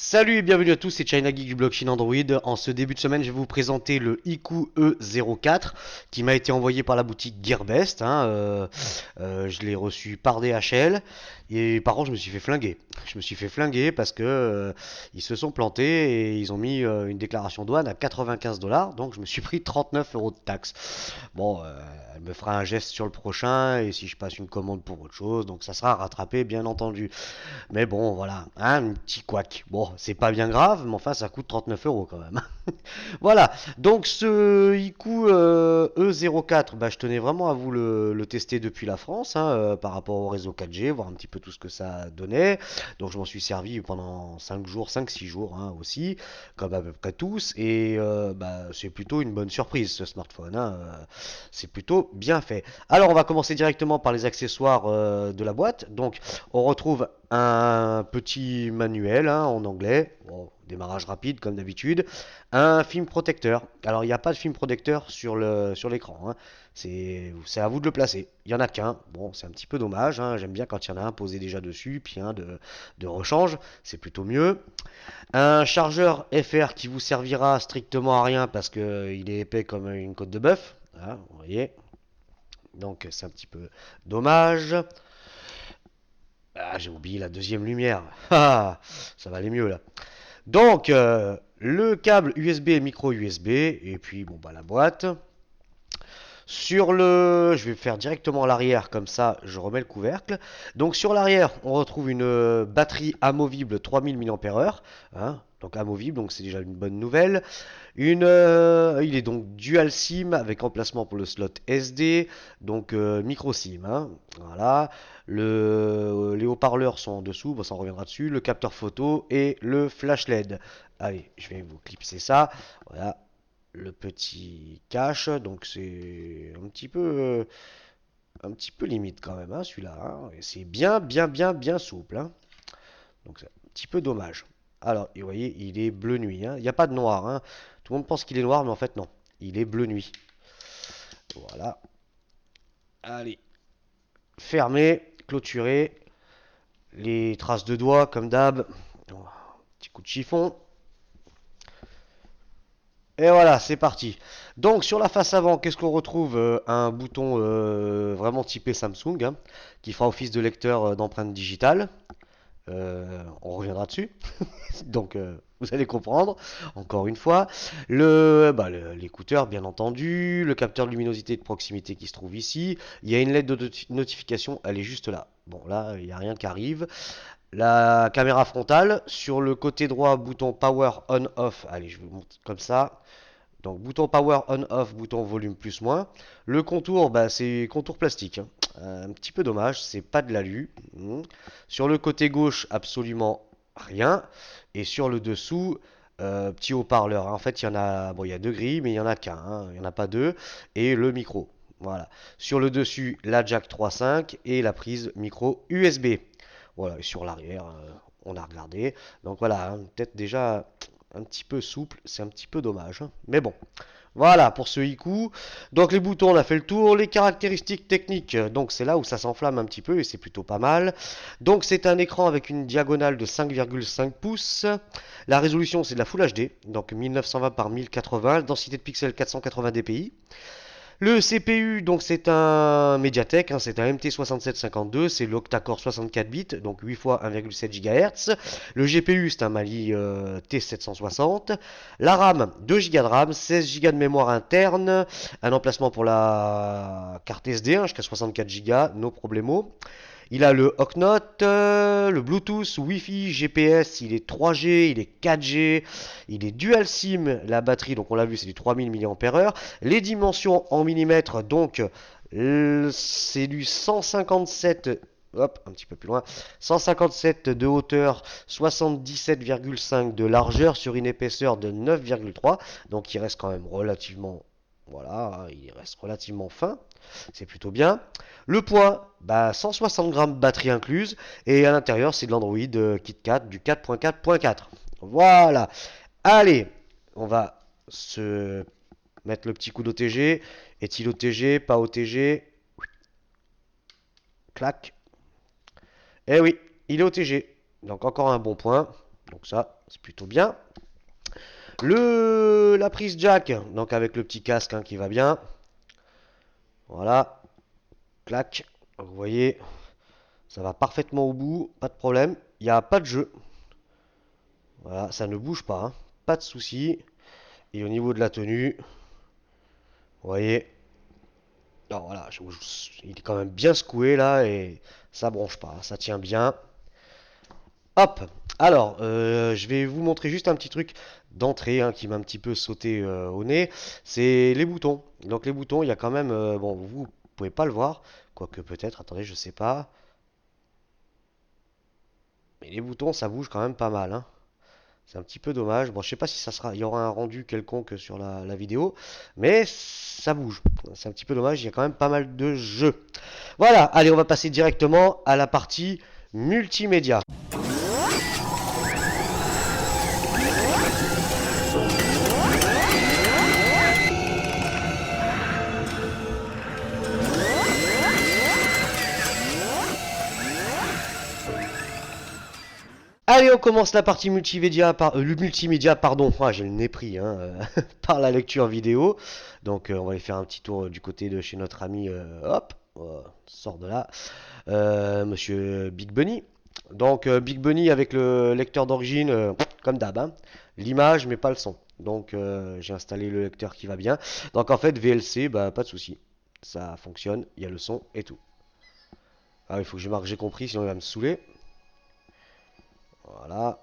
Salut et bienvenue à tous, c'est China Geek du blog Chine Android. En ce début de semaine, je vais vous présenter le Iku E04 qui m'a été envoyé par la boutique Gearbest. Je l'ai reçu par DHL et par contre, je me suis fait flinguer. Je me suis fait flinguer parce que ils se sont plantés et ils ont mis une déclaration douane à 95 dollars. Donc, je me suis pris 39 euros de taxes. Bon, elle me fera un geste sur le prochain et si je passe une commande pour autre chose, donc ça sera rattrapé, bien entendu. Mais bon, voilà, hein, un petit couac. Bon, c'est pas bien grave, mais enfin, ça coûte 39 euros quand même. Voilà, donc ce Iku E04, bah, je tenais vraiment à vous le tester depuis la France, par rapport au réseau 4G, voir un petit peu tout ce que ça donnait. Donc je m'en suis servi pendant 5 jours, 5-6 jours aussi, comme à peu près tous, et bah, c'est plutôt une bonne surprise ce smartphone, c'est plutôt bien fait. Alors on va commencer directement par les accessoires de la boîte. Donc on retrouve un petit manuel en anglais, bon, démarrage rapide comme d'habitude, un film protecteur. Alors il n'y a pas de film protecteur sur l'écran, c'est à vous de le placer. Il n'y en a qu'un, bon c'est un petit peu dommage, j'aime bien quand il y en a un posé déjà dessus, puis un de rechange, c'est plutôt mieux. Un chargeur FR qui vous servira strictement à rien parce qu'il est épais comme une côte de bœuf, vous voyez, donc c'est un petit peu dommage. Ah, j'ai oublié la deuxième lumière. Ah, ça va aller mieux là. Donc, le câble USB et micro USB, et puis bon bah la boîte. Je vais faire directement l'arrière, comme ça je remets le couvercle. Donc sur l'arrière, on retrouve une batterie amovible 3000 mAh. Donc amovible, donc c'est déjà une bonne nouvelle. Il est donc dual SIM avec emplacement pour le slot SD, donc micro SIM. Voilà. Les haut-parleurs sont en dessous, bon, ça on reviendra dessus. Le capteur photo et le flash LED. Allez, je vais vous clipser ça. Voilà, le petit cache, donc c'est un petit peu limite quand même, celui-là. Et c'est bien, bien, bien, bien souple. Donc c'est un petit peu dommage. Alors, et vous voyez, il est bleu nuit. Il n'y a pas de noir. Tout le monde pense qu'il est noir, mais en fait non. Il est bleu nuit. Voilà. Allez, fermé, clôturé. Les traces de doigts, comme d'hab. Petit coup de chiffon. Et voilà, c'est parti. Donc sur la face avant, qu'est-ce qu'on retrouve? Un bouton vraiment typé Samsung, qui fera office de lecteur d'empreintes digitales. On reviendra dessus. Donc vous allez comprendre, encore une fois. L'écouteur, bien entendu. Le capteur de luminosité de proximité qui se trouve ici. Il y a une lettre de notification, elle est juste là. Bon, là, il n'y a rien qui arrive. La caméra frontale. Sur le côté droit, bouton Power On-Off. Allez, je vous montre comme ça. Donc bouton power on off, bouton volume plus moins. Le contour, bah, c'est contour plastique. Un petit peu dommage, c'est pas de l'alu. Sur le côté gauche, absolument rien. Et sur le dessous, petit haut-parleur. En fait, il y en a, bon, il y a deux grilles, mais il y en a qu'un. Il n'y en a pas deux. Et le micro. Voilà. Sur le dessus, la jack 3.5 et la prise micro USB. Voilà. Et sur l'arrière, on a regardé. Donc voilà, peut-être déjà un petit peu souple, c'est un petit peu dommage. Mais bon, voilà pour ce Iku. Donc les boutons, on a fait le tour. Les caractéristiques techniques, donc c'est là où ça s'enflamme un petit peu et c'est plutôt pas mal. Donc c'est un écran avec une diagonale de 5,5 pouces. La résolution, c'est de la Full HD, donc 1920 par 1080. Densité de pixels 480 dpi. Le CPU, donc c'est un Mediatek, c'est un MT6752, c'est l'octa-core 64 bits, donc 8 fois 1,7 GHz. Le GPU, c'est un Mali T760. La RAM, 2 Go de RAM, 16 Go de mémoire interne, un emplacement pour la carte SD jusqu'à 64 Go, no problemo. Il a le Hocknot, le Bluetooth, Wi-Fi, GPS, il est 3G, il est 4G, il est dual SIM, la batterie, donc on l'a vu, c'est du 3000 mAh. Les dimensions en millimètres, donc c'est du 157, hop, un petit peu plus loin, 157 de hauteur, 77,5 de largeur sur une épaisseur de 9,3, donc il reste quand même relativement, voilà, il reste relativement fin. C'est plutôt bien. Le poids, bah 160 grammes batterie incluse. Et à l'intérieur, c'est de l'Android KitKat du 4.4.4. Voilà. Allez, on va se mettre le petit coup d'OTG. Est-il OTG, pas OTG? Clac. Eh oui, il est OTG. Donc encore un bon point. Donc ça, c'est plutôt bien. La prise jack, donc avec le petit casque hein, qui va bien. Voilà, clac. Vous voyez, ça va parfaitement au bout, pas de problème. Il n'y a pas de jeu. Voilà, ça ne bouge pas, hein, pas de souci. Et au niveau de la tenue, vous voyez, alors voilà, il est quand même bien secoué là et ça bronche pas, ça tient bien. Hop, alors je vais vous montrer juste un petit truc d'entrée hein, qui m'a un petit peu sauté au nez, c'est les boutons. Donc les boutons, il y a quand même, bon vous pouvez pas le voir, quoique peut-être, attendez, je sais pas. Mais les boutons ça bouge quand même pas mal, hein. C'est un petit peu dommage. Bon, je sais pas si il y aura un rendu quelconque sur la vidéo, mais ça bouge. C'est un petit peu dommage. Il y a quand même pas mal de jeux. Voilà. Allez, on va passer directement à la partie multimédia. Allez, on commence la partie multimédia le multimédia, pardon. Ah, j'ai le nez pris, hein, par la lecture vidéo. Donc, on va aller faire un petit tour du côté de chez notre ami. Hop, sort de là. Monsieur Big Bunny. Donc Big Bunny avec le lecteur d'origine, comme d'hab, hein. L'image mais pas le son. Donc j'ai installé le lecteur qui va bien. Donc en fait VLC, bah pas de souci, ça fonctionne, il y a le son et tout. Ah il faut que je marque j'ai compris sinon il va me saouler. Voilà.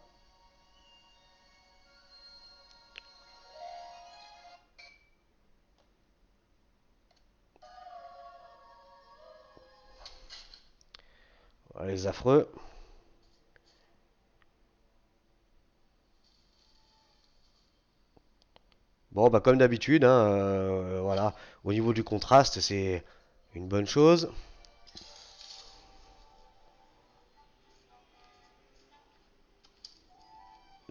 Voilà les affreux. Bon bah comme d'habitude, hein, voilà. Au niveau du contraste c'est une bonne chose.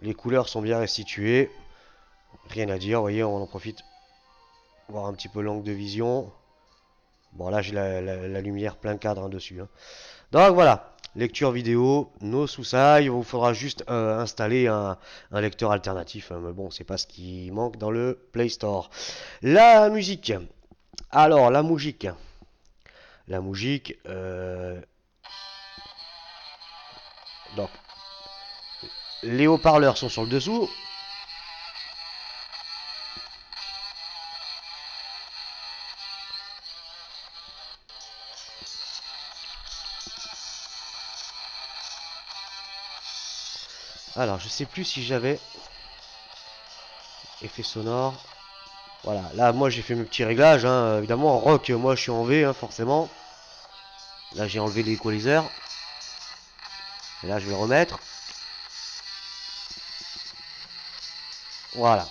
Les couleurs sont bien restituées. Rien à dire, vous voyez, on en profite. Voir un petit peu l'angle de vision. Bon, là, j'ai la lumière plein cadre hein, dessus, hein. Donc voilà, lecture vidéo, no soucis. Il vous faudra juste installer un lecteur alternatif, hein, mais bon, c'est pas ce qui manque dans le Play Store. La musique. Alors, la musique. La musique. Donc, les haut-parleurs sont sur le dessous. Alors, je sais plus si j'avais effet sonore. Voilà, là, moi, j'ai fait mes petits réglages. Hein. Évidemment, en rock, moi, je suis en V, hein, forcément. Là, j'ai enlevé l'équaliseur. Et là, je vais le remettre. Voilà.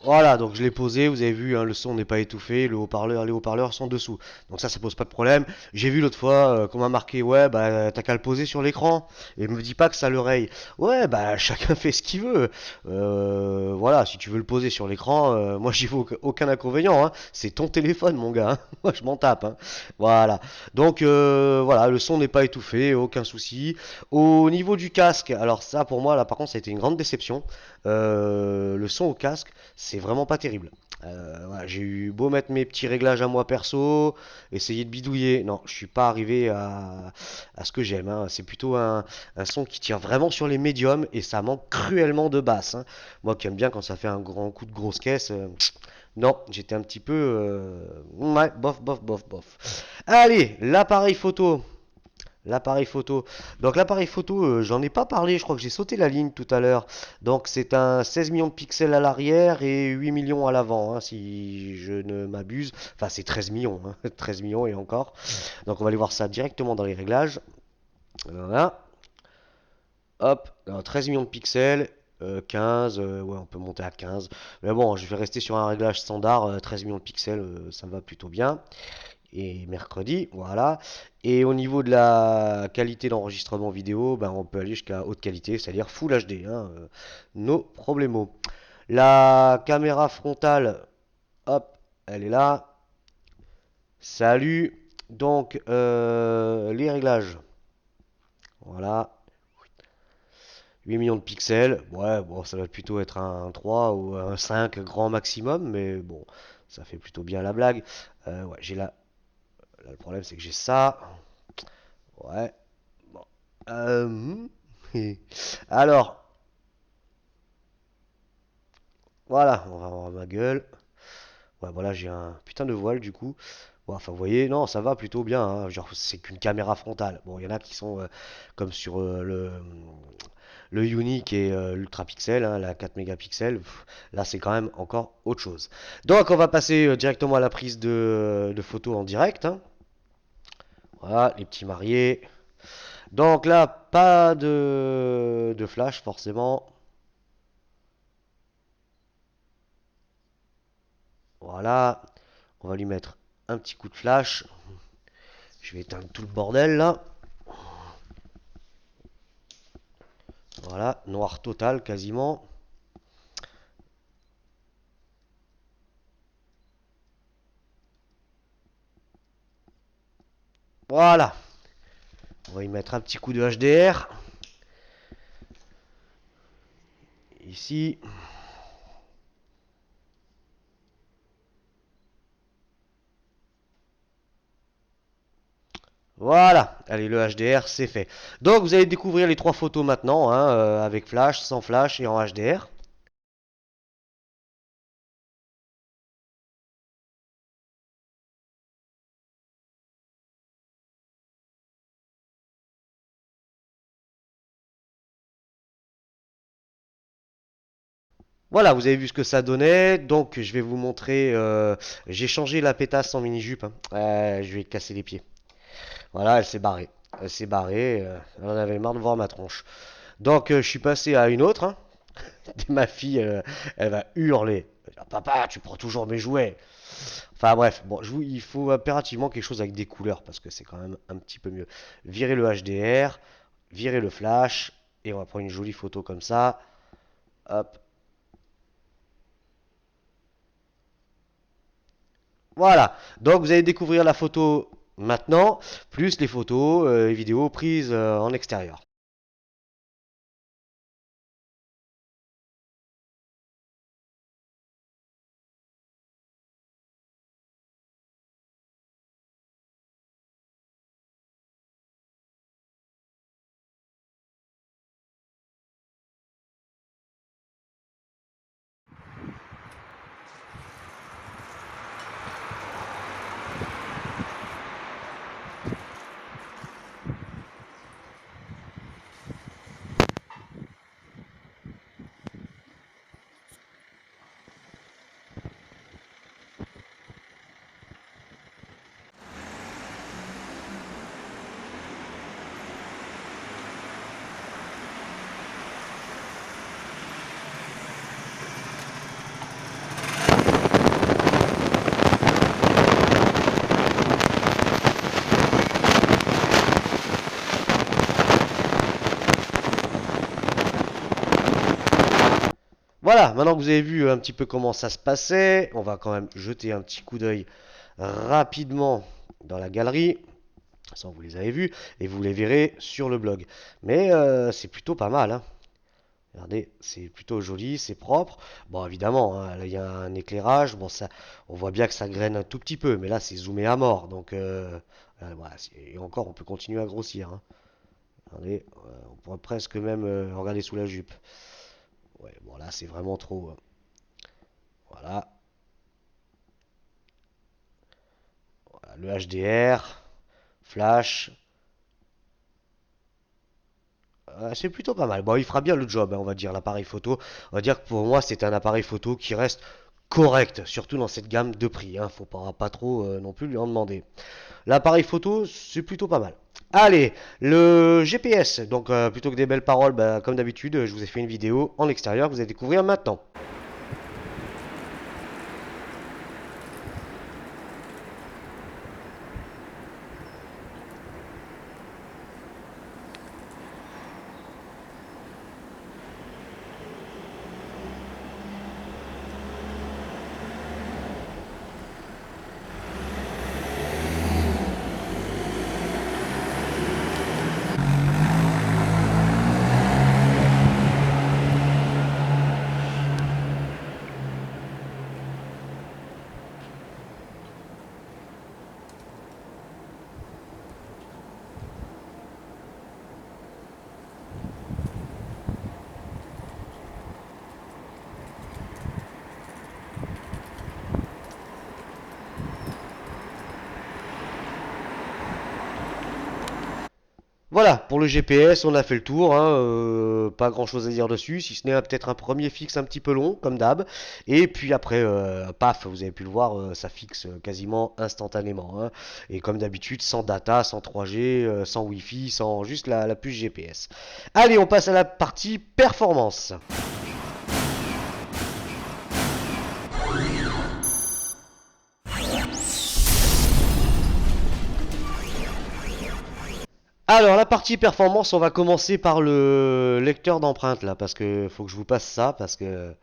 Voilà, donc je l'ai posé, vous avez vu, hein, le son n'est pas étouffé, les haut-parleurs sont dessous. Donc ça pose pas de problème. J'ai vu l'autre fois qu'on m'a marqué, ouais, bah t'as qu'à le poser sur l'écran. Et me dis pas que ça l'oreille. Ouais, bah chacun fait ce qu'il veut. Voilà, si tu veux le poser sur l'écran, moi j'y vois aucun inconvénient, hein. C'est ton téléphone, mon gars, hein. Moi je m'en tape, hein. Voilà. Donc voilà, le son n'est pas étouffé, aucun souci. Au niveau du casque, alors ça pour moi là par contre ça a été une grande déception. Le son au casque, c'est vraiment pas terrible. Voilà, j'ai eu beau mettre mes petits réglages à moi perso, essayer de bidouiller. Non, je suis pas arrivé à ce que j'aime, hein. C'est plutôt un son qui tire vraiment sur les médiums et ça manque cruellement de basse, hein. Moi qui aime bien quand ça fait un grand coup de grosse caisse. Non, j'étais un petit peu. Ouais, bof, bof, bof, bof. Allez, l'appareil photo. L'appareil photo. Donc l'appareil photo, j'en ai pas parlé, je crois que j'ai sauté la ligne tout à l'heure. Donc c'est un 16 millions de pixels à l'arrière et 8 millions à l'avant, hein, si je ne m'abuse. Enfin c'est 13 millions, hein, 13 millions et encore. Donc on va aller voir ça directement dans les réglages. Voilà. Hop, alors, 13 millions de pixels. 15, ouais, on peut monter à 15. Mais bon, je vais rester sur un réglage standard, 13 millions de pixels, ça me va plutôt bien. Et mercredi, voilà. Et au niveau de la qualité d'enregistrement vidéo, ben, on peut aller jusqu'à haute qualité, c'est-à-dire Full HD, hein, no problemo. La caméra frontale, hop, elle est là. Salut. Donc, les réglages, voilà. 8 millions de pixels, ouais, bon, ça va plutôt être un 3 ou un 5 grand maximum, mais bon, ça fait plutôt bien la blague. Ouais, j'ai là, le problème c'est que j'ai ça. Ouais, bon. Euh, Alors, voilà, on va voir ma gueule. Ouais, voilà, j'ai un putain de voile du coup. Bon, enfin, vous voyez, non, ça va plutôt bien, hein. Genre, c'est qu'une caméra frontale. Bon, il y en a qui sont comme sur le Unique et l'Ultra Pixel, hein, la 4 mégapixels. Là, c'est quand même encore autre chose. Donc, on va passer directement à la prise de photos en direct, hein. Voilà, les petits mariés. Donc là, pas de flash forcément. Voilà, on va lui mettre un petit coup de flash. Je vais éteindre tout le bordel là. Voilà, noir total quasiment. Voilà, on va y mettre un petit coup de HDR. Ici. Voilà, allez, le HDR, c'est fait. Donc, vous allez découvrir les trois photos maintenant, hein, avec flash, sans flash et en HDR. Voilà, vous avez vu ce que ça donnait. Donc, je vais vous montrer. J'ai changé la pétasse en mini-jupe, hein. Je vais casser les pieds. Voilà, elle s'est barrée. Elle s'est barrée. Elle en avait marre de voir ma tronche. Donc, je suis passé à une autre, hein. Ma fille, elle va hurler. Papa, tu prends toujours mes jouets. Enfin bref, bon, il faut impérativement quelque chose avec des couleurs parce que c'est quand même un petit peu mieux. Virer le HDR, virer le flash, et on va prendre une jolie photo comme ça. Hop, voilà. Donc vous allez découvrir la photo maintenant, plus les photos et vidéos prises en extérieur. Voilà, maintenant que vous avez vu un petit peu comment ça se passait, on va quand même jeter un petit coup d'œil rapidement dans la galerie. Ça, vous les avez vus et vous les verrez sur le blog. Mais c'est plutôt pas mal, hein. Regardez, c'est plutôt joli, c'est propre. Bon, évidemment, hein, là, il y a un éclairage. Bon, ça, on voit bien que ça graine un tout petit peu, mais là, c'est zoomé à mort. Donc, voilà, et encore, on peut continuer à grossir, hein. Regardez, on pourrait presque même regarder sous la jupe. Ouais, bon, là, c'est vraiment trop, hein. Voilà, voilà, le HDR, flash. C'est plutôt pas mal. Bon, il fera bien le job, hein, on va dire, l'appareil photo. On va dire que pour moi, c'est un appareil photo qui reste correct, surtout dans cette gamme de prix, hein. Faut pas trop non plus lui en demander. L'appareil photo, c'est plutôt pas mal. Allez, le GPS. Donc, plutôt que des belles paroles, bah, comme d'habitude, je vous ai fait une vidéo en extérieur que vous allez découvrir maintenant. Voilà, pour le GPS, on a fait le tour, hein, pas grand chose à dire dessus, si ce n'est peut-être un premier fixe un petit peu long, comme d'hab. Et puis après, paf, vous avez pu le voir, ça fixe quasiment instantanément, hein. Et comme d'habitude, sans data, sans 3G, sans Wi-Fi, sans juste la puce GPS. Allez, on passe à la partie performance. Alors, la partie performance, on va commencer par le lecteur d'empreintes là, parce que faut que je vous passe ça, parce que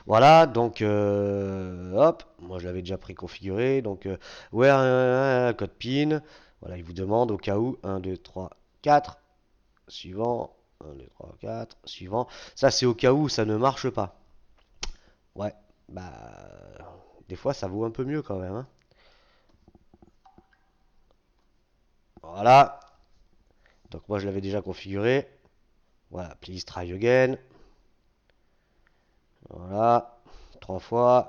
voilà, donc hop, moi je l'avais déjà préconfiguré, donc ouais, un code PIN, voilà, il vous demande au cas où, 1, 2, 3, 4, suivant, 1, 2, 3, 4, suivant, ça c'est au cas où ça ne marche pas, ouais, bah, des fois ça vaut un peu mieux quand même, hein. Voilà, donc moi je l'avais déjà configuré, voilà, please try again, voilà, 3 fois.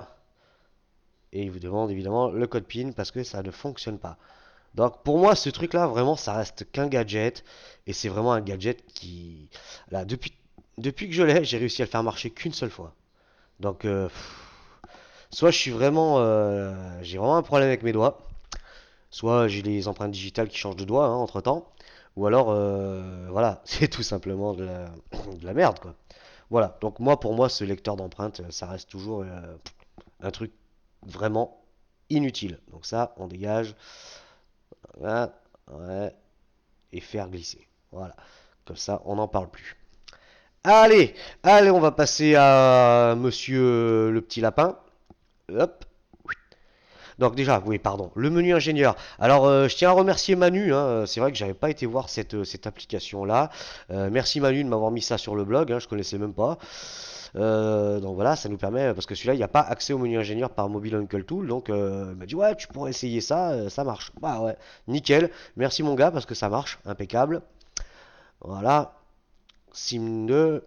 Et il vous demande évidemment le code PIN parce que ça ne fonctionne pas. Donc pour moi, ce truc-là, vraiment, ça reste qu'un gadget. Et c'est vraiment un gadget qui... Là, depuis que je l'ai, j'ai réussi à le faire marcher qu'une seule fois. Donc, soit je suis vraiment... j'ai vraiment un problème avec mes doigts. Soit j'ai les empreintes digitales qui changent de doigts, hein, entre-temps. Ou alors, voilà, c'est tout simplement de la merde, quoi. Voilà, donc moi, pour moi, ce lecteur d'empreintes, ça reste toujours un truc vraiment inutile. Donc ça, on dégage. Voilà, ouais, et faire glisser. Voilà. Comme ça, on n'en parle plus. Allez, allez, on va passer à monsieur le petit lapin. Hop. Donc déjà, oui, pardon, le menu ingénieur. Alors, je tiens à remercier Manu, hein, c'est vrai que j'avais pas été voir cette application-là. Merci Manu de m'avoir mis ça sur le blog, hein, je connaissais même pas. Donc voilà, ça nous permet, parce que celui-là, il n'y a pas accès au menu ingénieur par Mobile Uncle Tool, donc il m'a dit, ouais, tu pourrais essayer ça, ça marche. Bah ouais, nickel, merci mon gars, parce que ça marche, impeccable. Voilà, Sim 2,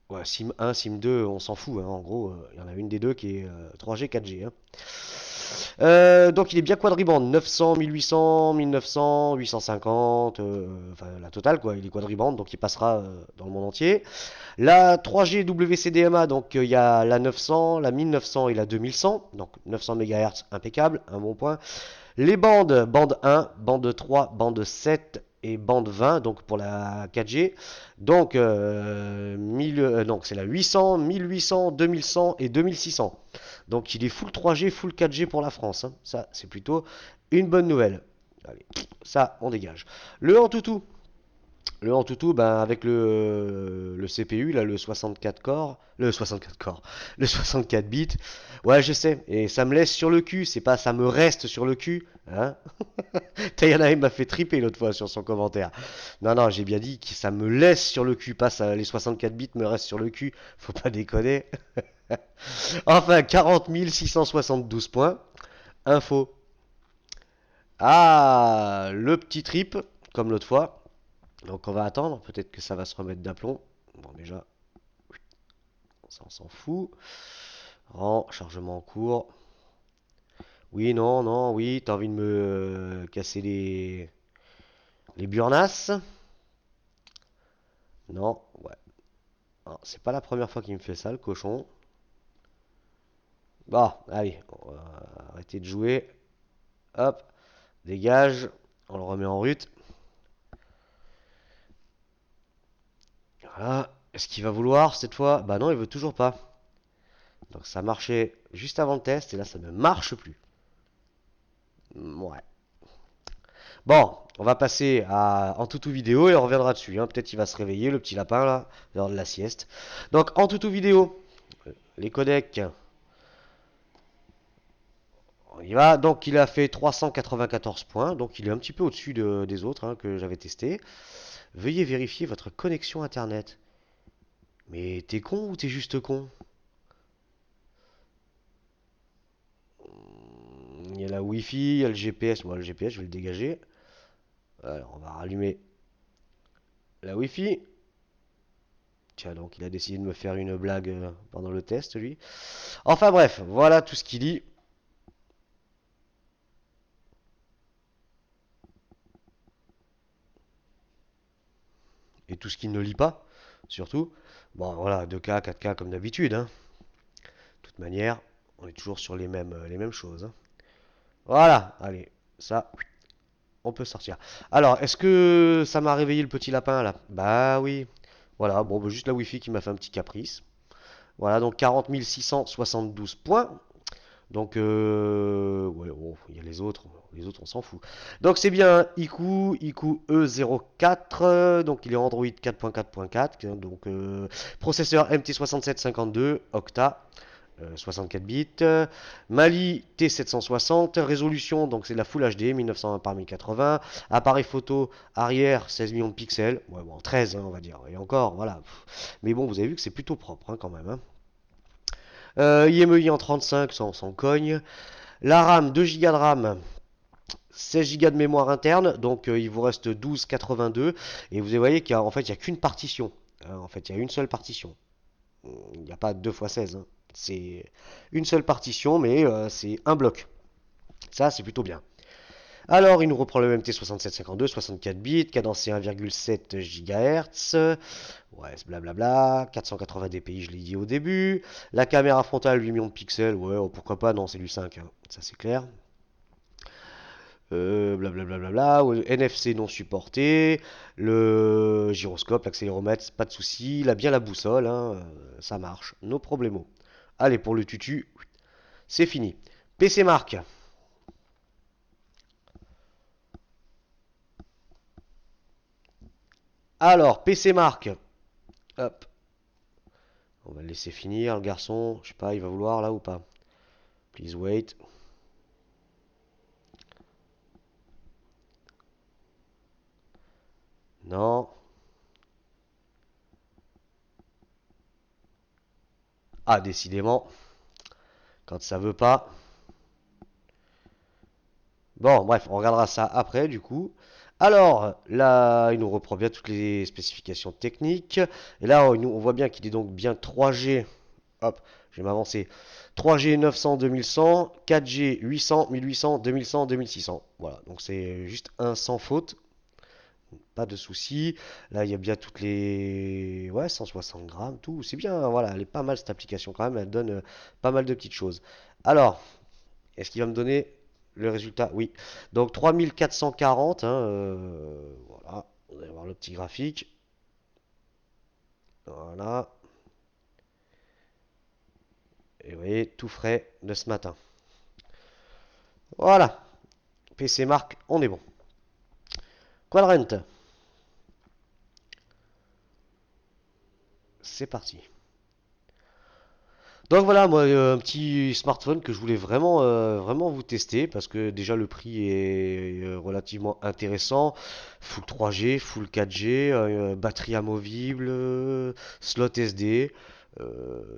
ouais, Sim 1, Sim 2, on s'en fout, hein, en gros, il y en a une des deux qui est 3G, 4G, hein. Donc il est bien quadriband, 900, 1800, 1900, 850, enfin la totale quoi, il est quadriband, donc il passera dans le monde entier. La 3G WCDMA, donc il y a la 900, la 1900 et la 2100, donc 900 MHz, impeccable, un bon point. Les bandes, bande 1, bande 3, bande 7 et bande 20, donc pour la 4G. Donc, donc c'est la 800, 1800, 2100 et 2600. Donc il est full 3G, full 4G pour la France, hein. Ça, c'est plutôt une bonne nouvelle. Allez, ça, on dégage. Le Antutu, le Antutu, ben, avec le CPU, là, le 64 core, le 64 core, le 64 bits, ouais, je sais, et ça me laisse sur le cul, c'est pas ça me reste sur le cul, hein. Tayana, il m'a fait triper l'autre fois sur son commentaire. Non, non, j'ai bien dit que ça me laisse sur le cul, pas ça, les 64 bits me restent sur le cul, faut pas déconner. Enfin, 40 672 points, info. Ah, le petit trip, comme l'autre fois. Donc on va attendre, peut-être que ça va se remettre d'aplomb. Bon déjà, ça on s'en fout. Rang, chargement en cours. Oui, non, non, oui, t'as envie de me casser les burnasses? Non, ouais. Non, c'est pas la première fois qu'il me fait ça, le cochon. Bon, allez, on va arrêter de jouer. Hop, dégage, on le remet en route. Voilà. Est-ce qu'il va vouloir cette fois? Bah non, il veut toujours pas. Donc ça marchait juste avant le test et là ça ne marche plus. Ouais. Bon, on va passer en toutou vidéo et on reviendra dessus, hein. Peut-être qu'il va se réveiller, le petit lapin là, lors de la sieste. Donc en toutou vidéo, les codecs, on y va. Donc il a fait 394 points, donc il est un petit peu au-dessus des autres hein, que j'avais testé. Veuillez vérifier votre connexion internet. Mais t'es con ou t'es juste con? Il y a la Wi-Fi, il y a le GPS. Moi, le GPS, je vais le dégager. Alors, on va rallumer la Wi-Fi. Tiens, donc il a décidé de me faire une blague pendant le test, lui. Enfin bref, voilà tout ce qu'il dit. Et tout ce qu'il ne lit pas, surtout. Bon, voilà, 2K, 4K comme d'habitude, hein. De toute manière, on est toujours sur les mêmes choses, hein. Voilà, allez, ça, on peut sortir. Alors, est-ce que ça m'a réveillé le petit lapin, là? Bah oui. Voilà, bon, bah, juste la Wi-Fi qui m'a fait un petit caprice. Voilà, donc 40 672 points. Donc, ouais, bon, il y a les autres on s'en fout. Donc c'est bien Iku E04, donc il est Android 4.4.4, donc processeur MT6752, Octa, 64 bits, Mali T760, résolution, donc c'est de la Full HD, 1920 par 1080, appareil photo arrière 16 millions de pixels, ouais, bon 13 hein, on va dire, et encore, voilà. Mais bon, vous avez vu que c'est plutôt propre hein, quand même, hein. IMEI en 35, ça on s'en cogne. La RAM, 2 Go de RAM, 16 Go de mémoire interne, donc il vous reste 12,82. Et vous voyez qu'en fait, il n'y a qu'une partition, hein. En fait, il y a une seule partition. Il n'y a pas 2 fois 16, hein. C'est une seule partition, mais c'est un bloc. Ça, c'est plutôt bien. Alors, il nous reprend le MT6752, 64 bits, cadencé 1,7 GHz. Ouais, c'est blablabla. 480 dpi, je l'ai dit au début. La caméra frontale, 8 millions de pixels. Ouais, oh, pourquoi pas, non, c'est du 5, hein. Ça, c'est clair. Blablabla. Ouais, NFC non supporté. Le gyroscope, l'accéléromètre, pas de souci. Il a bien la boussole, hein, ça marche. No problemo. Allez, pour le tutu, c'est fini. PC Mark. Alors, PC Mark. Hop. On va le laisser finir, le garçon. Je sais pas, il va vouloir là ou pas. Please wait. Non. Ah, décidément. Quand ça veut pas. Bon, bref, on regardera ça après, du coup. Alors, là, il nous reprend bien toutes les spécifications techniques. Et là, on voit bien qu'il est donc bien 3G. Hop, je vais m'avancer. 3G 900 2100, 4G 800, 1800, 2100, 2600. Voilà, donc c'est juste un sans faute. Pas de souci. Là, il y a bien toutes les. Ouais, 160 grammes, tout. C'est bien, hein, voilà, elle est pas mal cette application quand même. Elle donne pas mal de petites choses. Alors, est-ce qu'il va me donner le résultat? Oui. Donc 3440, hein, voilà. Vous allez voir le petit graphique. Voilà. Et vous voyez, tout frais de ce matin. Voilà. PC Mark, on est bon. Quadrant, c'est parti. Donc voilà, moi, un petit smartphone que je voulais vraiment vous tester parce que déjà le prix est relativement intéressant. Full 3G, full 4G, batterie amovible, slot SD,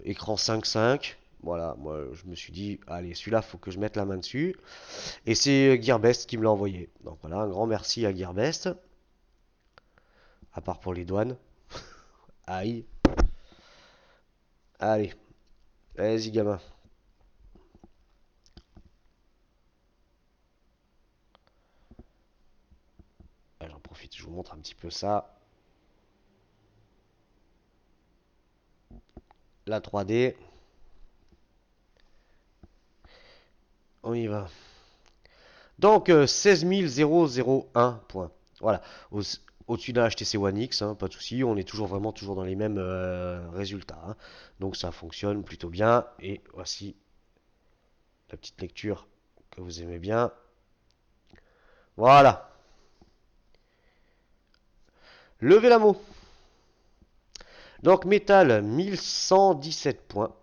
écran 5.5. Voilà, moi je me suis dit, allez, celui-là, faut que je mette la main dessus. Et c'est Gearbest qui me l'a envoyé. Donc voilà, un grand merci à Gearbest, à part pour les douanes. Aïe. Allez, vas-y gamin. Ah, j'en profite, je vous montre un petit peu ça. La 3D. On y va. Donc 16 001 points. Voilà. au-dessus d'un HTC One X, hein, pas de souci, on est toujours vraiment toujours dans les mêmes résultats, hein. Donc ça fonctionne plutôt bien. Et voici la petite lecture que vous aimez bien. Voilà. Le Vélamo. Donc métal, 1117 points.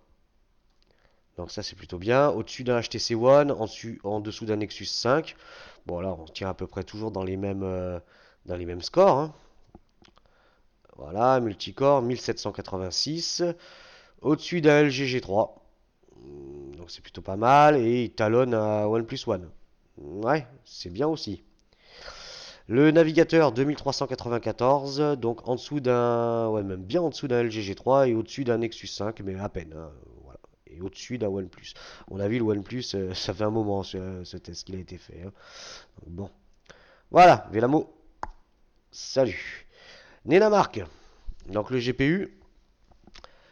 Donc ça c'est plutôt bien. Au-dessus d'un HTC One, en dessous d'un Nexus 5. Bon là on tient à peu près toujours dans les mêmes scores, hein. Voilà, multicore, 1786. Au-dessus d'un LG G3. Donc c'est plutôt pas mal. Et il talonne à OnePlus One. Ouais, c'est bien aussi. Le navigateur 2394, donc en dessous d'un, ouais, même bien en dessous d'un LG G3 et au-dessus d'un Nexus 5, mais à peine, hein, voilà. Et au-dessus d'un OnePlus. On a vu le OnePlus, ça fait un moment ce test qu'il a été fait, hein. Donc, bon, voilà, Vélamo, salut. Nenamark, donc le GPU,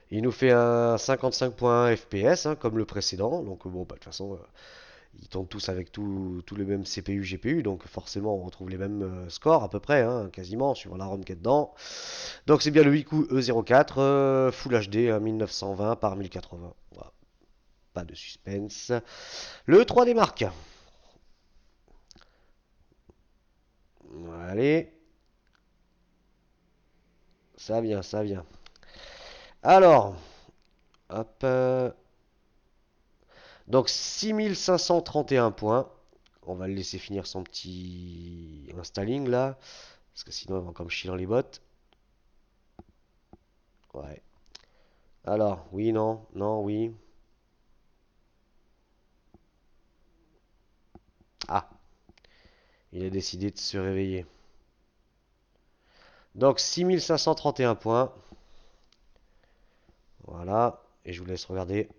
il nous fait un 55.1 FPS, hein, comme le précédent. Donc bon, bah, de toute façon, ils tournent tous avec tous les mêmes CPU, GPU, donc forcément on retrouve les mêmes scores à peu près, hein, quasiment, suivant la ROM qu'il y a dedans. Donc c'est bien le Wiku E04, Full HD, 1920 par 1080. Voilà, pas de suspense. Le 3D Mark. Allez, ça vient, ça vient. Alors, hop, donc 6531 points. On va le laisser finir son petit installing là, parce que sinon il va encore me chier dans les bottes. Ouais. Alors, oui, non, non, oui. Ah, il a décidé de se réveiller. Donc 6531 points. Voilà. Et je vous laisse regarder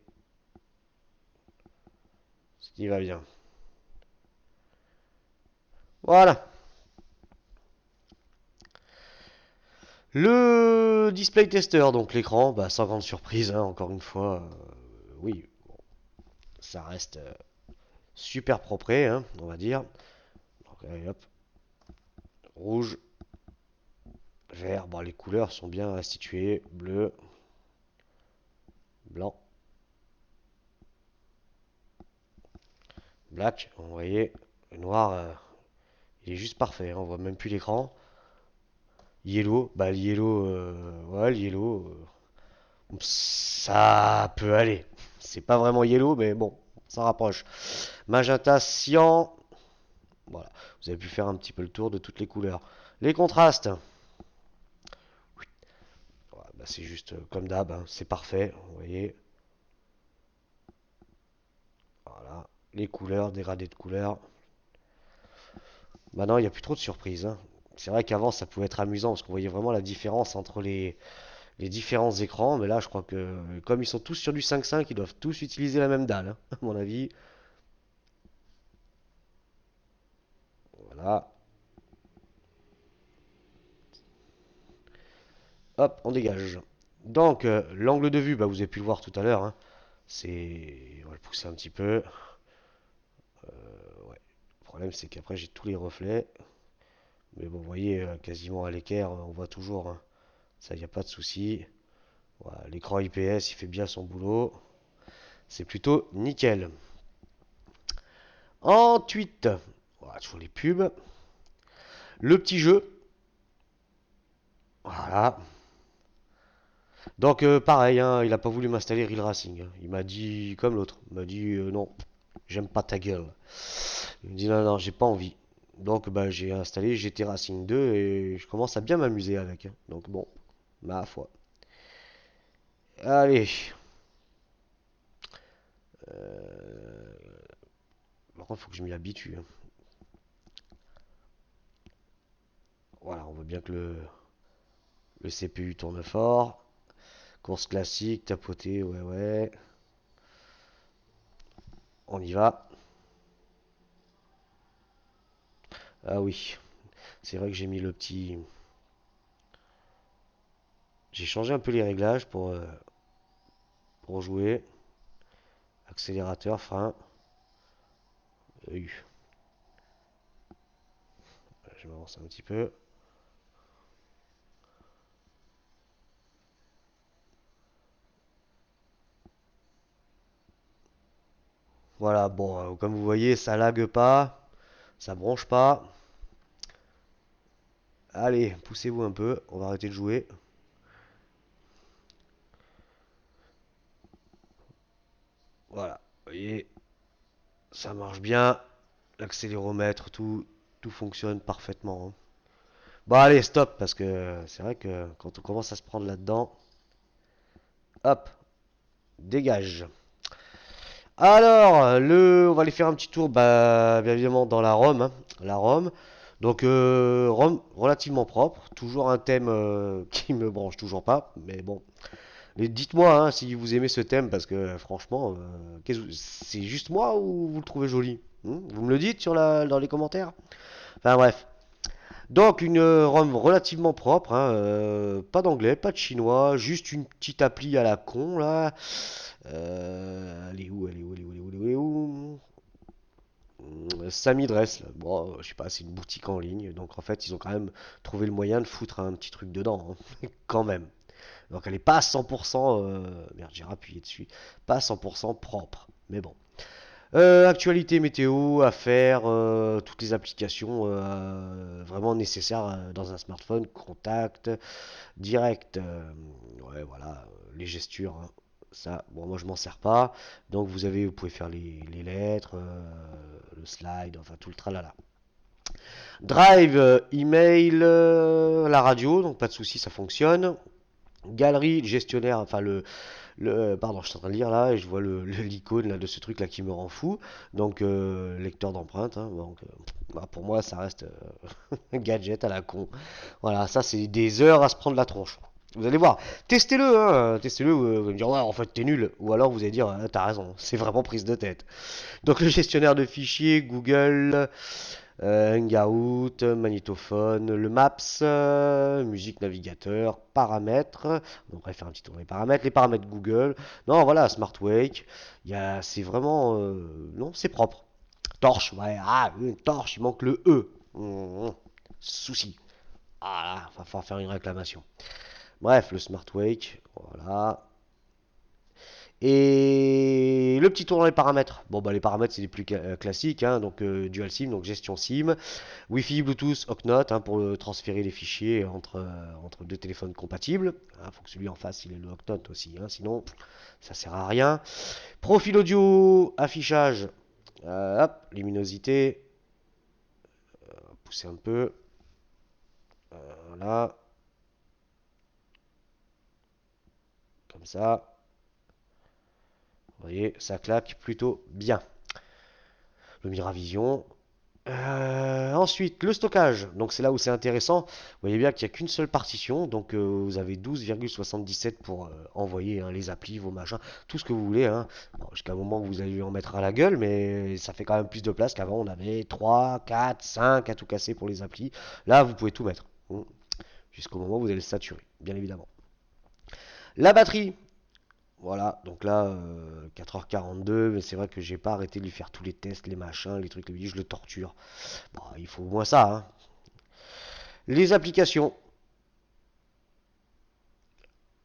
ce qui va bien. Voilà. Le display tester, donc l'écran, bah, sans grande surprise, hein, encore une fois. Oui, bon, ça reste super propre, hein, on va dire. Donc, allez, hop. Rouge, vert. Bon, les couleurs sont bien instituées. Bleu, blanc, black. Vous voyez, le noir, il est juste parfait, hein, on voit même plus l'écran. Yellow, bah le yellow, ouais, le yellow, ça peut aller. C'est pas vraiment yellow, mais bon, ça rapproche. Magenta, cyan, voilà. Vous avez pu faire un petit peu le tour de toutes les couleurs. Les contrastes, voilà, bah, c'est juste comme d'hab, hein, c'est parfait, vous voyez. Voilà, les couleurs, dégradés de couleurs. Maintenant, il n'y a plus trop de surprises, hein. C'est vrai qu'avant, ça pouvait être amusant parce qu'on voyait vraiment la différence entre les différents écrans, mais là, je crois que comme ils sont tous sur du 5.5, ils doivent tous utiliser la même dalle, hein, à mon avis. Voilà. Hop, on dégage. Donc, l'angle de vue, bah, vous avez pu le voir tout à l'heure, hein. On va le pousser un petit peu. Ouais. Le problème, c'est qu'après, j'ai tous les reflets. Mais bon, vous voyez, quasiment à l'équerre, on voit toujours, hein. Ça, il n'y a pas de souci. Voilà, l'écran IPS, il fait bien son boulot. C'est plutôt nickel. Ensuite, voilà, toujours les pubs. Le petit jeu. Voilà. Donc, pareil, hein, il a pas voulu m'installer Real Racing, hein. Il m'a dit, comme l'autre, il m'a dit non, j'aime pas ta gueule. Il me dit non, non, j'ai pas envie. Donc, bah, j'ai installé GT Racing 2 et je commence à bien m'amuser avec, hein. Donc, bon, ma foi. Allez. Par contre, il faut que je m'y habitue, hein. Voilà, on voit bien que le CPU tourne fort. Course classique, tapoter, ouais, ouais. On y va. Ah oui, c'est vrai que j'ai mis le petit. J'ai changé un peu les réglages pour jouer. Accélérateur, frein. U. Je m'avance un petit peu. Voilà, bon, comme vous voyez, ça lag pas, ça bronche pas. Allez, poussez-vous un peu, on va arrêter de jouer. Voilà, vous voyez, ça marche bien. L'accéléromètre, tout fonctionne parfaitement, hein. Bon, allez, stop, parce que c'est vrai que quand on commence à se prendre là-dedans, hop, dégage. Alors, on va aller faire un petit tour, bah, bien évidemment, dans la Rome, hein, la Rome. Donc, Rome relativement propre, toujours un thème qui me branche toujours pas, mais bon. Et dites-moi hein, si vous aimez ce thème, parce que franchement, c'est juste moi ou vous le trouvez joli? Vous me le dites dans les commentaires? Enfin bref. Donc une ROM relativement propre, hein, pas d'anglais, pas de chinois, juste une petite appli à la con là. Elle est où, elle est où, elle est où, elle est où, elle est où Samy Dress, là. Bon, je sais pas, c'est une boutique en ligne, donc en fait ils ont quand même trouvé le moyen de foutre un petit truc dedans, hein, quand même. Donc elle est pas à 100%, merde j'ai rappuyé dessus, pas à 100% propre, mais bon. Actualité météo à faire, toutes les applications vraiment nécessaires dans un smartphone, contact, direct, ouais voilà, les gestures, hein. Ça, bon moi je m'en sers pas, donc vous pouvez faire les lettres, le slide, enfin tout le tralala. Drive, email, la radio, donc pas de souci, ça fonctionne. Galerie, gestionnaire, enfin pardon, je suis en train de lire là et je vois l'icône là, de ce truc là qui me rend fou. Donc lecteur d'empreintes, hein, donc, bah, pour moi ça reste un gadget à la con. Voilà, ça c'est des heures à se prendre la tronche. Vous allez voir, testez-le, hein, testez-le, vous allez me dire ouais en fait t'es nul, ou alors vous allez dire ah, t'as raison, c'est vraiment prise de tête. Donc le gestionnaire de fichiers, Google, Hangout, magnétophone, le Maps, musique, navigateur, paramètres. Donc on va faire un petit tour des paramètres. Les paramètres Google. Non, voilà, Smart Wake. C'est vraiment, non, c'est propre. Torche, ouais, ah, une torche, il manque le E. Souci. Ah là, va falloir faire une réclamation. Bref, le Smart Wake, voilà. Et le petit tour dans les paramètres. Bon, bah, les paramètres, c'est les plus classiques, hein, donc Dual SIM, donc gestion SIM. Wi-Fi, Bluetooth, Ocnote, hein, pour transférer les fichiers entre deux téléphones compatibles. Il faut que celui en face, il ait le Ocnote aussi, hein, sinon ça sert à rien. Profil audio, affichage, hop, luminosité, pousser un peu, voilà, comme ça. Vous voyez, ça claque plutôt bien. Le Miravision. Ensuite, le stockage. Donc c'est là où c'est intéressant. Vous voyez bien qu'il n'y a qu'une seule partition. Donc vous avez 12,77 pour envoyer hein, les applis, vos machins, tout ce que vous voulez, hein. Bon, jusqu'à un moment où vous allez lui en mettre à la gueule, mais ça fait quand même plus de place qu'avant. On avait 3, 4, 5 à tout casser pour les applis. Là, vous pouvez tout mettre. Jusqu'au moment où vous allez le saturer, bien évidemment. La batterie. Voilà, donc là, 4h42, mais c'est vrai que j'ai pas arrêté de lui faire tous les tests, les machins, les trucs, je le torture. Bon, il faut au moins ça, hein. Les applications.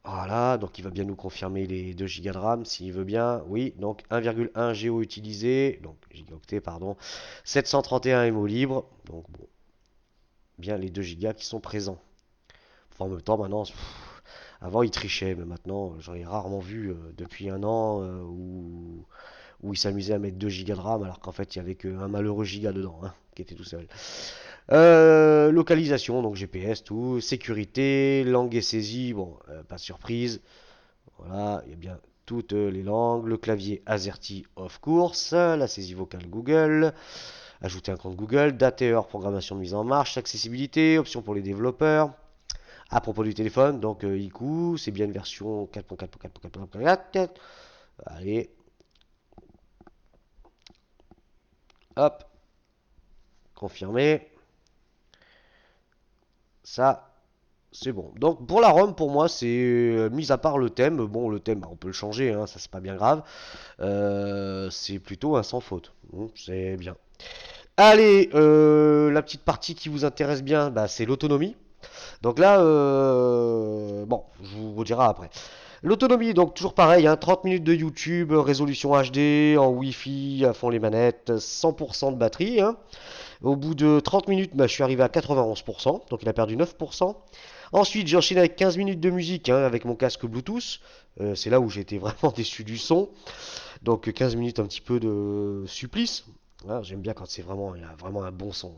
Voilà, donc il va bien nous confirmer les 2 Go de RAM s'il veut bien. Oui, donc 1,1 Go utilisé, donc gigaoctets, pardon. 731 MO libre, donc bon, bien les 2 Go qui sont présents. Enfin, en même temps, maintenant, avant il trichait, mais maintenant j'en ai rarement vu depuis un an où il s'amusait à mettre 2 Go de RAM alors qu'en fait il y avait qu'un malheureux giga dedans, hein, qui était tout seul. Localisation, donc GPS, tout. Sécurité, langue et saisie, bon, pas de surprise. Voilà, il y a bien toutes les langues. Le clavier AZERTY of course. La saisie vocale Google. Ajouter un compte Google. Date et heure, programmation de mise en marche. Accessibilité, options pour les développeurs. À propos du téléphone, donc IQ, c'est bien une version 4.4.4.4.4. Allez, hop, confirmé. Ça, c'est bon. Donc pour la ROM, pour moi, c'est mis à part le thème. Bon, le thème, bah, on peut le changer, hein, ça c'est pas bien grave. C'est plutôt un sans faute. Bon, c'est bien. Allez, la petite partie qui vous intéresse bien, bah, c'est l'autonomie. Donc là, bon, je vous redirai après. L'autonomie, donc toujours pareil, hein, 30 minutes de YouTube, résolution HD, en Wi-Fi, à fond les manettes, 100% de batterie, hein. Au bout de 30 minutes, bah, je suis arrivé à 91%, donc il a perdu 9%. Ensuite, j'ai enchaîné avec 15 minutes de musique, hein, avec mon casque Bluetooth. C'est là où j'ai été vraiment déçu du son. Donc 15 minutes un petit peu de supplice. Voilà, j'aime bien quand c'est vraiment, il y a vraiment un bon son.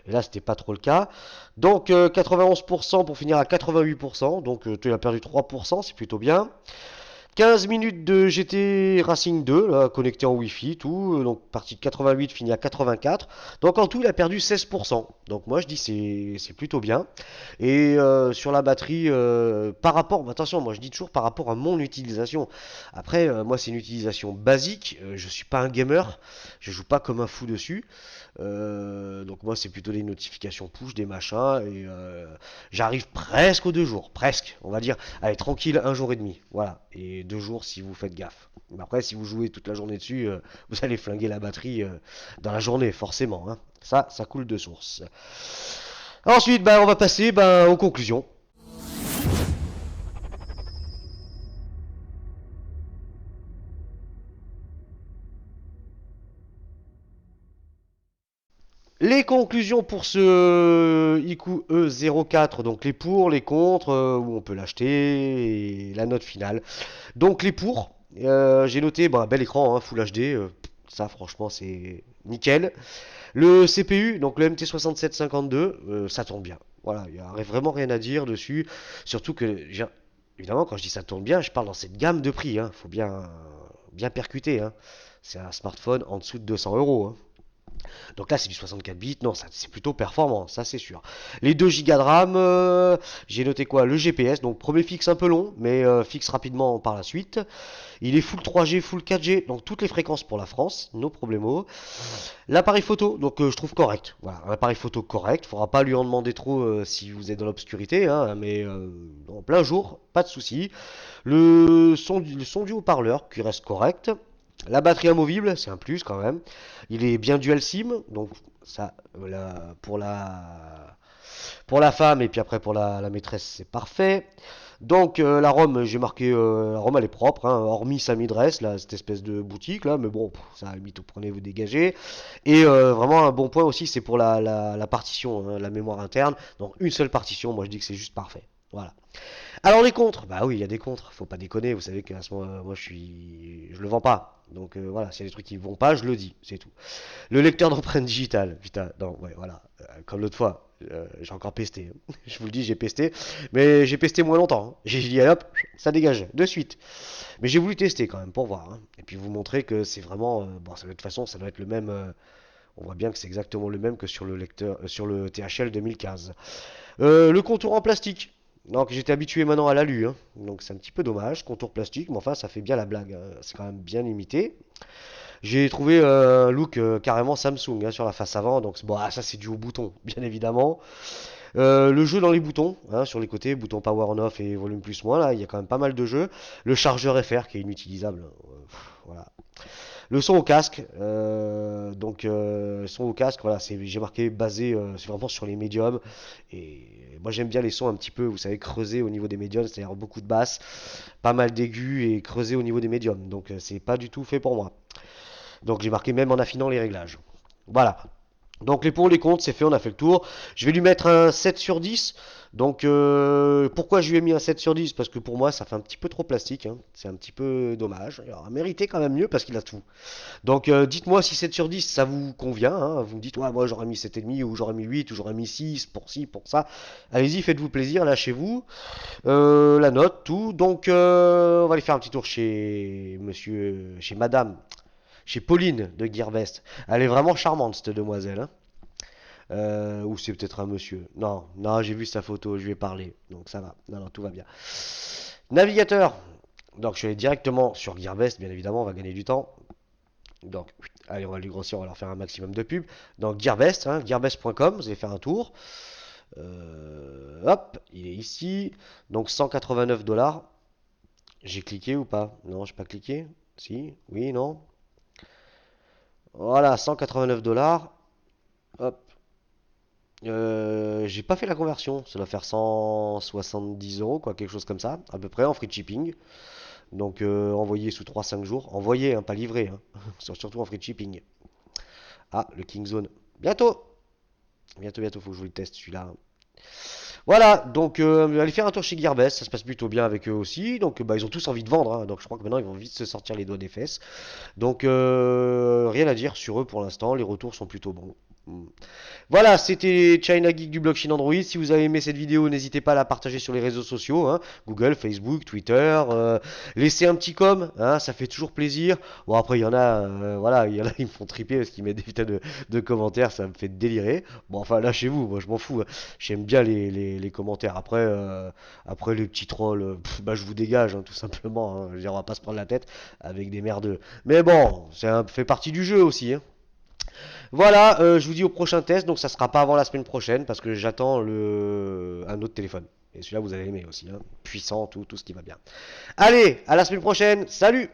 Et là, c'était pas trop le cas. Donc 91% pour finir à 88%. Donc tu as perdu 3%, c'est plutôt bien. 15 minutes de GT Racing 2, là, connecté en Wi-Fi, tout. Donc partie de 88 fini à 84. Donc en tout, il a perdu 16%. Donc moi, je dis c'est plutôt bien. Et sur la batterie, par rapport, attention, moi je dis toujours par rapport à mon utilisation. Après, moi c'est une utilisation basique. Je suis pas un gamer. Je joue pas comme un fou dessus. Donc moi c'est plutôt des notifications push, des machins. Et j'arrive presque aux 2 jours. Presque, on va dire. Allez, tranquille, un jour et demi. Voilà. Et 2 jours si vous faites gaffe. Mais après, si vous jouez toute la journée dessus, vous allez flinguer la batterie dans la journée, forcément, hein. Ça coule de source. Ensuite, on va passer aux conclusions. Les conclusions pour ce IQ E04, donc les pour, les contre, où on peut l'acheter, et la note finale. Donc les pour, j'ai noté, bel écran, hein, Full HD, ça franchement c'est nickel. Le CPU, donc le MT6752, ça tourne bien. Voilà, il n'y a vraiment rien à dire dessus. Surtout que, évidemment, quand je dis ça tourne bien, je parle dans cette gamme de prix. Hein. Faut bien percuter. Hein. C'est un smartphone en dessous de 200 euros. Hein. Donc là, c'est du 64 bits. Non, ça, c'est plutôt performant, ça c'est sûr. Les 2 Go de RAM, j'ai noté quoi? Le GPS, donc premier fixe un peu long, mais fixe rapidement par la suite. Il est full 3G, full 4G, donc toutes les fréquences pour la France, no problemo. L'appareil photo, donc je trouve correct. Voilà, un appareil photo correct. Faudra pas lui en demander trop si vous êtes dans l'obscurité, hein, mais en plein jour, pas de souci. Le son du haut-parleur qui reste correct. La batterie amovible, c'est un plus quand même. Il est bien dual SIM, donc ça, pour la femme et puis après pour la maîtresse, c'est parfait. Donc la ROM, j'ai marqué, la ROM elle est propre, hein, hormis sa midress, là, cette espèce de boutique là, mais bon, ça à la limite vous prenez, vous dégagez. Et vraiment un bon point aussi, c'est pour la partition, hein, la mémoire interne. Donc une seule partition, moi je dis que c'est juste parfait. Voilà. Alors les contres, bah oui, il y a des contres, faut pas déconner, vous savez qu'à ce moment, moi je le vends pas. Donc voilà, s'il y a des trucs qui vont pas, je le dis, c'est tout. Le lecteur d'empreintes digitales, putain, non, ouais, voilà, comme l'autre fois, j'ai encore pesté. Je vous le dis, j'ai pesté, mais j'ai pesté moins longtemps. Hein. J'ai dit, allez hop, ça dégage, de suite. Mais j'ai voulu tester quand même pour voir, hein. Et puis vous montrer que c'est vraiment, bon, de toute façon, ça doit être le même. On voit bien que c'est exactement le même que sur le lecteur, sur le THL 2015. Le contour en plastique. Donc j'étais habitué maintenant à l'alu, hein. Donc c'est un petit peu dommage, contour plastique, mais enfin ça fait bien la blague, hein. C'est quand même bien limité. J'ai trouvé un look carrément Samsung, hein, sur la face avant, donc bon, ça c'est dû au bouton, bien évidemment. Le jeu dans les boutons, hein, sur les côtés, bouton power on off et volume plus moins, là, il y a quand même pas mal de jeux. Le chargeur FR qui est inutilisable, voilà. Le son au casque, donc son au casque, voilà, j'ai marqué basé, c'est vraiment sur les médiums. Et moi j'aime bien les sons un petit peu, vous savez, creusés au niveau des médiums, c'est-à-dire beaucoup de basses, pas mal d'aigus et creusés au niveau des médiums. Donc c'est pas du tout fait pour moi. Donc j'ai marqué même en affinant les réglages. Voilà. Donc les pour les contre, c'est fait, on a fait le tour. Je vais lui mettre un 7 sur 10. Donc pourquoi je lui ai mis un 7 sur 10? Parce que pour moi ça fait un petit peu trop plastique, hein. C'est un petit peu dommage. Il aurait mérité quand même mieux parce qu'il a tout. Donc dites-moi si 7 sur 10 ça vous convient, hein. Vous me dites, ouais, moi j'aurais mis 7,5 ou j'aurais mis 8 ou j'aurais mis 6 pour ci, pour ça. Allez-y, faites-vous plaisir, lâchez-vous. La note, tout. Donc on va aller faire un petit tour chez monsieur, chez madame, chez Pauline de Gearbest. Elle est vraiment charmante cette demoiselle, hein. Ou c'est peut-être un monsieur. Non, non, j'ai vu sa photo, je lui ai parlé. Donc ça va. Non, non, tout va bien. Navigateur. Donc je suis allé directement sur Gearbest, bien évidemment, on va gagner du temps. Donc, allez, on va lui grossir, on va leur faire un maximum de pub. Donc Gearbest, hein, gearbest.com, vous allez faire un tour. Hop, il est ici. Donc 189 dollars. J'ai cliqué ou pas? Non, j'ai pas cliqué. Si, oui, non. Voilà, 189 dollars. Hop, J'ai pas fait la conversion, ça doit faire 170 euros, quoi, quelque chose comme ça, à peu près, en free shipping. Donc envoyé sous 3-5 jours. Envoyé, hein, pas livré, hein. Surtout en free shipping. Ah, le Kingzone. Bientôt! Bientôt, bientôt, faut que je vous le teste celui-là. Voilà, donc allez faire un tour chez Gearbest, ça se passe plutôt bien avec eux aussi. Donc bah, ils ont tous envie de vendre, hein. Donc je crois que maintenant ils vont vite se sortir les doigts des fesses. Donc rien à dire sur eux pour l'instant, les retours sont plutôt bons. Hmm. Voilà, c'était China Geek du blog Chine Android. Si vous avez aimé cette vidéo, n'hésitez pas à la partager sur les réseaux sociaux, hein, Google, Facebook, Twitter. Laissez un petit com, hein, ça fait toujours plaisir. Bon, après, il y en a, voilà, il y en a qui me font triper parce qu'ils mettent des putain de commentaires, ça me fait délirer. Bon, enfin, lâchez-vous, moi je m'en fous, hein. J'aime bien les commentaires. Après les petits trolls, bah, je vous dégage, hein, tout simplement, hein. Je veux dire, on va pas se prendre la tête avec des merdeux. Mais bon, fait partie du jeu aussi, hein. Voilà, je vous dis au prochain test, donc ça sera pas avant la semaine prochaine parce que j'attends un autre téléphone. Et celui-là vous allez aimer aussi, hein. Puissant, tout ce qui va bien. Allez, à la semaine prochaine, salut!